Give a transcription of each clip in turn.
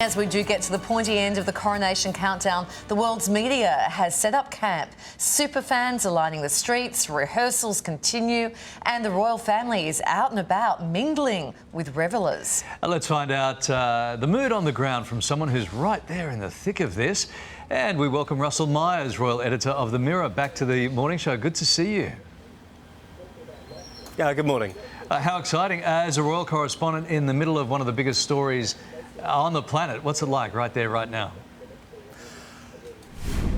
As we do get to the pointy end of the Coronation countdown, the world's media has set up camp. Superfans are lining the streets, rehearsals continue, and the royal family is out and about mingling with revellers. Let's find out the mood on the ground from someone who's right there in the thick of this. And we welcome Russell Myers, royal editor of The Mirror, back to the morning show. Good to see you. Yeah, good morning. How exciting. As a royal correspondent in the middle of one of the biggest stories on the planet, what's it like right there, right now?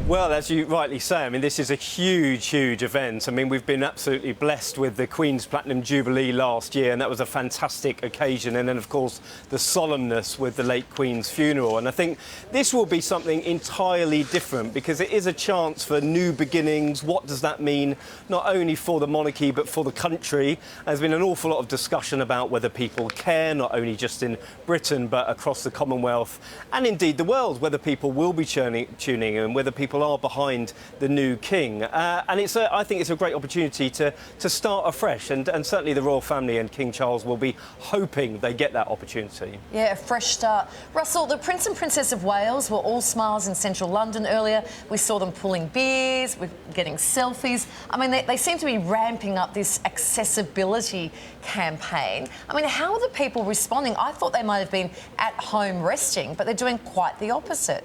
Well, as you rightly say, I mean, this is a huge, huge event. I mean, we've been absolutely blessed with the Queen's Platinum Jubilee last year, and that was a fantastic occasion. And then, of course, the solemnness with the late Queen's funeral. And I think this will be something entirely different because it is a chance for new beginnings. What does that mean, not only for the monarchy, but for the country? There's been an awful lot of discussion about whether people care, not only just in Britain, but across the Commonwealth and indeed the world, whether people will be tuning in and whether people are behind the new king. And I think it's a great opportunity to start afresh, and certainly the royal family and King Charles will be hoping they get that opportunity. Yeah, a fresh start. Russell, the Prince and Princess of Wales were all smiles in central London earlier. We saw them pulling beers, we're getting selfies. I mean, they seem to be ramping up this accessibility campaign. I mean, how are the people responding? I thought they might have been at home resting, but they're doing quite the opposite.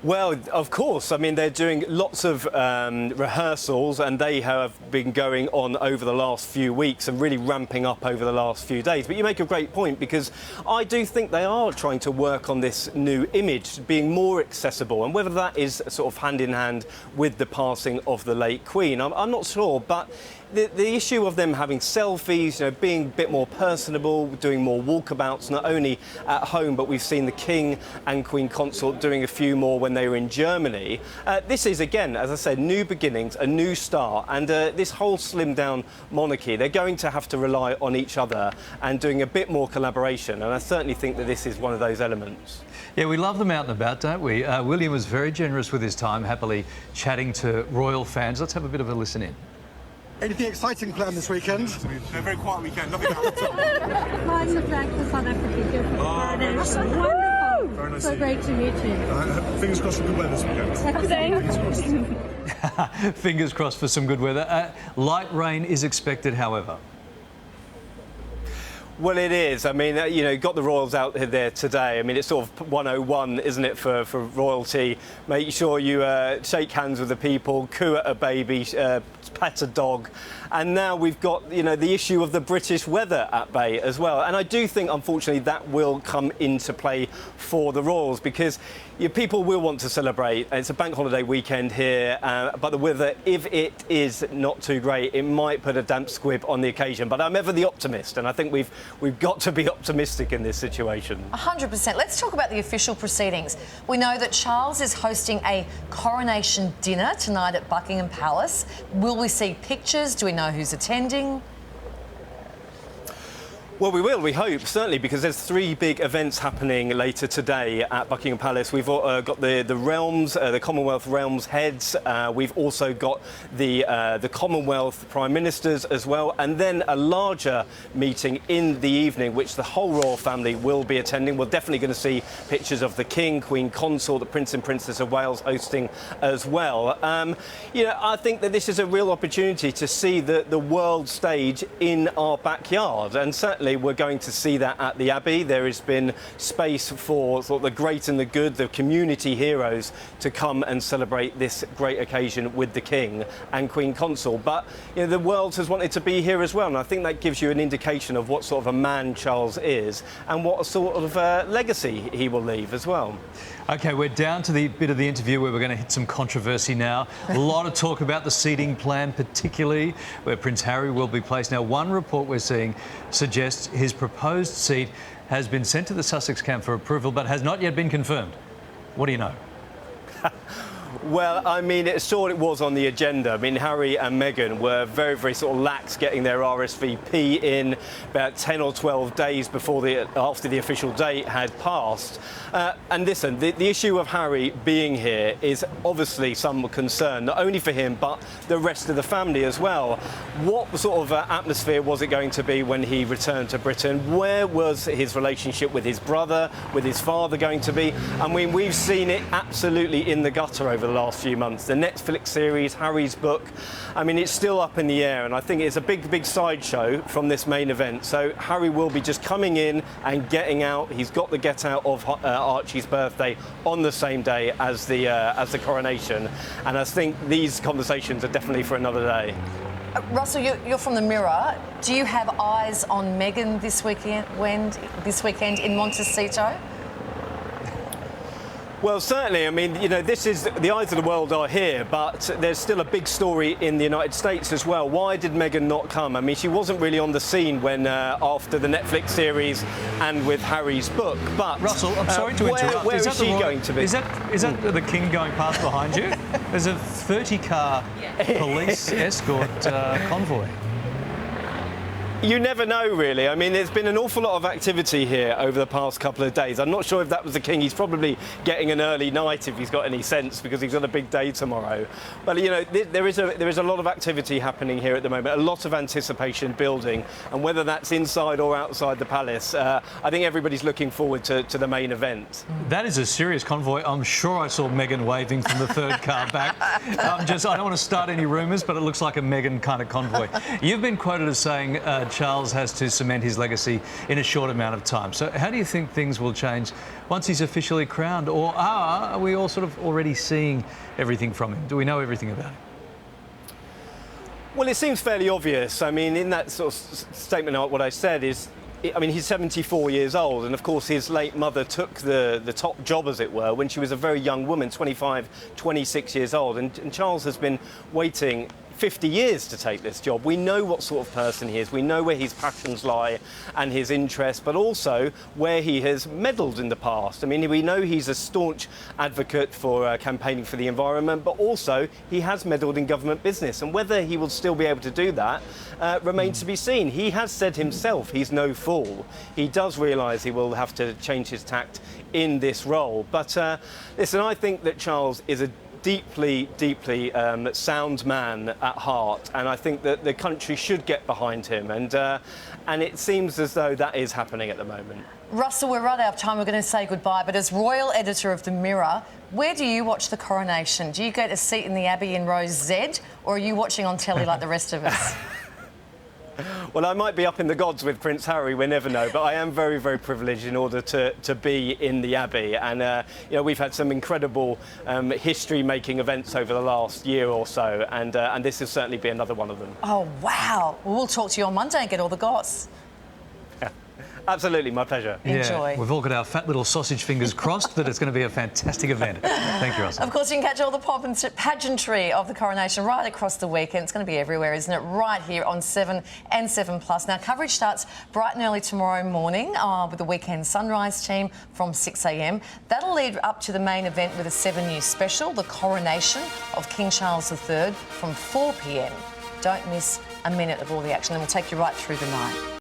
Well, of course. I mean, they're doing lots of rehearsals, and they have been going on over the last few weeks and really ramping up over the last few days. But you make a great point, because I do think they are trying to work on this new image, being more accessible, and whether that is sort of hand in hand with the passing of the late Queen, I'm not sure. But the issue of them having selfies, you know, being a bit more personable, doing more walkabouts, not only at home, but we've seen the King and Queen Consort doing a few more when they were in Germany. This is, again, as I said, new beginnings, a new start, and this whole slimmed down monarchy, they're going to have to rely on each other and doing a bit more collaboration, and I certainly think that this is one of those elements. Yeah, we love them out and about, don't we? William was very generous with his time, happily chatting to royal fans. Let's have a bit of a listen in. Anything exciting planned this weekend? A very quiet weekend, nothing at all. Flights are back to South Africa here for Coronation. Wonderful. Very nice So great to meet you. Fingers crossed for good weather this weekend. Fingers crossed for some good weather. Light rain is expected, however. Well, it is. I mean, you know, got the royals out there today. I mean, it's sort of 101, isn't it, for royalty? Make sure you shake hands with the people, coo at a baby, pet a dog. And now we've got, you know, the issue of the British weather at bay as well. And I do think, unfortunately, that will come into play for the royals, because people will want to celebrate. It's a bank holiday weekend here, but the weather, if it is not too great, it might put a damp squib on the occasion. But I'm ever the optimist, and I think we've got to be optimistic in this situation. 100%. Let's talk about the official proceedings. We know that Charles is hosting a coronation dinner tonight at Buckingham Palace. Will we see pictures? Do we know who's attending? Well, we will, we hope, certainly, because there's 3 big events happening later today at Buckingham Palace. We've got the realms, the Commonwealth realms heads. We've also got the Commonwealth Prime Ministers as well, and then a larger meeting in the evening, which the whole royal family will be attending. We're definitely going to see pictures of the King, Queen Consort, the Prince and Princess of Wales hosting as well. You know, I think that this is a real opportunity to see the world stage in our backyard, and certainly we're going to see that at the Abbey. There has been space for sort of the great and the good, the community heroes, to come and celebrate this great occasion with the King and Queen Consort. But you know, the world has wanted to be here as well, and I think that gives you an indication of what sort of a man Charles is and what sort of legacy he will leave as well. OK, we're down to the bit of the interview where we're going to hit some controversy now. A lot of talk about the seating plan, particularly where Prince Harry will be placed. Now, one report we're seeing suggests his proposed seat has been sent to the Sussex camp for approval, but has not yet been confirmed. What do you know? Well, I mean, it was on the agenda. I mean, Harry and Meghan were very, very sort of lax getting their RSVP in about 10 or 12 days after the official date had passed. And listen, the issue of Harry being here is obviously some concern, not only for him, but the rest of the family as well. What sort of atmosphere was it going to be when he returned to Britain? Where was his relationship with his brother, with his father going to be? I mean, we've seen it absolutely in the gutter over the last few months. The Netflix series, Harry's book, I mean, it's still up in the air, and I think it's a big sideshow from this main event. So Harry will be just coming in and getting out. He's got the get out of Archie's birthday on the same day as the coronation, and I think these conversations are definitely for another day. Russell, you're from the Mirror. Do you have eyes on Meghan this weekend in Montecito? Well, certainly. I mean, you know, the eyes of the world are here, but there's still a big story in the United States as well. Why did Meghan not come? I mean, she wasn't really on the scene when after the Netflix series and with Harry's book. But Russell, I'm sorry to interrupt. Where is she going to be? Is that the King going past behind you? There's a 30-car police escort convoy. You never know, really. I mean, there's been an awful lot of activity here over the past couple of days. I'm not sure if that was the King. He's probably getting an early night if he's got any sense, because he's got a big day tomorrow. But, you know, there is a lot of activity happening here at the moment, a lot of anticipation building, and whether that's inside or outside the palace, I think everybody's looking forward to the main event. That is a serious convoy. I'm sure I saw Meghan waving from the third car back. I don't want to start any rumours, but it looks like a Meghan kind of convoy. You've been quoted as saying Charles has to cement his legacy in a short amount of time. So how do you think things will change once he's officially crowned? Or are we all sort of already seeing everything from him? Do we know everything about him? Well, it seems fairly obvious. I mean, in that sort of statement, what I said is, I mean, he's 74 years old, and of course his late mother took the top job, as it were, when she was a very young woman, 25, 26 years old, and Charles has been waiting 50 years to take this job. We know what sort of person he is. We know where his passions lie and his interests, but also where he has meddled in the past. I mean, we know he's a staunch advocate for campaigning for the environment, but also he has meddled in government business. And whether he will still be able to do that remains to be seen. He has said himself he's no fool. He does realise he will have to change his tact in this role. But listen, I think that Charles is a deeply sound man at heart, and I think that the country should get behind him, and it seems as though that is happening at the moment. Russell, we're right out of time. We're going to say goodbye, but as royal editor of the Mirror, where do you watch the coronation? Do you get a seat in the Abbey in row Z, or are you watching on telly like the rest of us? Well, I might be up in the gods with Prince Harry, we never know, but I am very, very privileged in order to be in the Abbey. And, you know, we've had some incredible history-making events over the last year or so, and this will certainly be another one of them. Oh, wow. Well, we'll talk to you on Monday and get all the goss. Absolutely, my pleasure. Enjoy. Yeah, we've all got our fat little sausage fingers crossed that it's going to be a fantastic event. Thank you, Russell. Of course, you can catch all the pomp and pageantry of the coronation right across the weekend. It's going to be everywhere, isn't it? Right here on 7 and 7+. Now, coverage starts bright and early tomorrow morning with the weekend sunrise team from 6 a.m. That'll lead up to the main event with a 7 News special, the coronation of King Charles III, from 4 p.m. Don't miss a minute of all the action, and we'll take you right through the night.